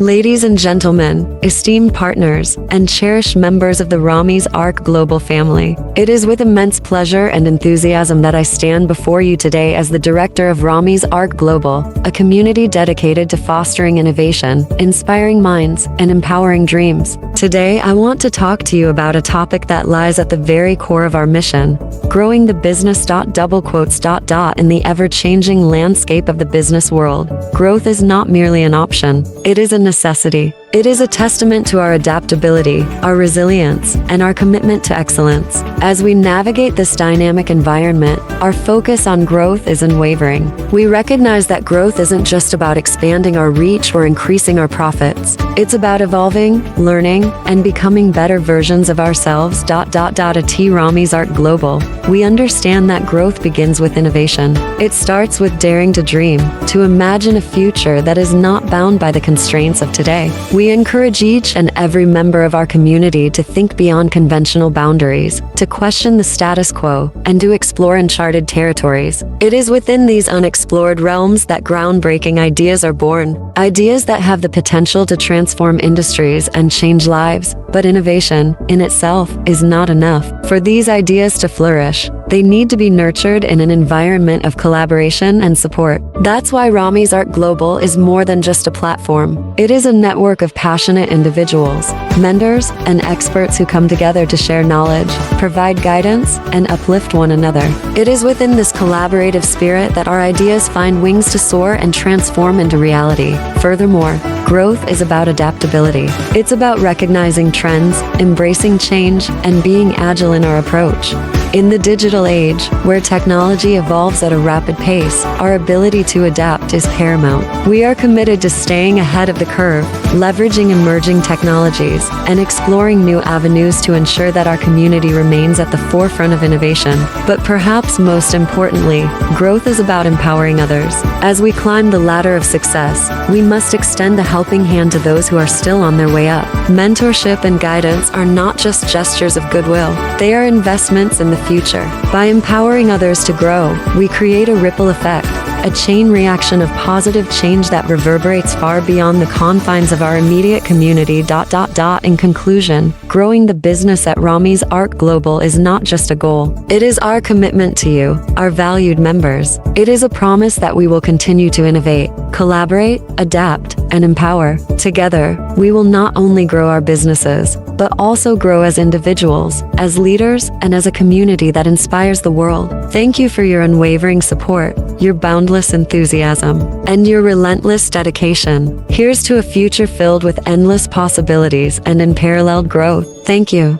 Ladies and gentlemen, esteemed partners, and cherished members of the Ramis Ark Global family, it is with immense pleasure and enthusiasm that I stand before you today as the director of Ramis Ark Global, a community dedicated to fostering innovation, inspiring minds, and empowering dreams. Today, I want to talk to you about a topic that lies at the very core of our mission: growing the business. In the ever-changing landscape of the business world, growth is not merely an option, it is a necessity. It is a testament to our adaptability, our resilience, and our commitment to excellence. As we navigate this dynamic environment, our focus on growth is unwavering. We recognize that growth isn't just about expanding our reach or increasing our profits. It's about evolving, learning, and becoming better versions of ourselves. At Ramis Ark Global, we understand that growth begins with innovation. It starts with daring to dream, to imagine a future that is not bound by the constraints of today. We encourage each and every member of our community to think beyond conventional boundaries, to question the status quo, and to explore uncharted territories. It is within these unexplored realms that groundbreaking ideas are born, ideas that have the potential to transform industries and change lives. But innovation, in itself, is not enough. For these ideas to flourish, they need to be nurtured in an environment of collaboration and support. That's why Ramis Ark Global is more than just a platform. It is a network of passionate individuals, mentors, and experts who come together to share knowledge, provide guidance, and uplift one another. It is within this collaborative spirit that our ideas find wings to soar and transform into reality. Furthermore, growth is about adaptability. It's about recognizing trends, embracing change, and being agile in our approach. In the digital age, where technology evolves at a rapid pace, our ability to adapt is paramount. We are committed to staying ahead of the curve, leveraging emerging technologies, and exploring new avenues to ensure that our community remains at the forefront of innovation. But perhaps most importantly, growth is about empowering others. As we climb the ladder of success, we must extend a helping hand to those who are still on their way up. Mentorship and guidance are not just gestures of goodwill, they are investments in the future. By empowering others to grow, we create a ripple effect, a chain reaction of positive change that reverberates far beyond the confines of our immediate community. In conclusion, growing the business at Ramis Ark Global is not just a goal. It is our commitment to you, our valued members. It is a promise that we will continue to innovate, collaborate, adapt, and empower. Together, we will not only grow our businesses, but also grow as individuals, as leaders, and as a community that inspires the world. Thank you for your unwavering support, your boundless enthusiasm, and your relentless dedication. Here's to a future filled with endless possibilities and unparalleled growth. Thank you.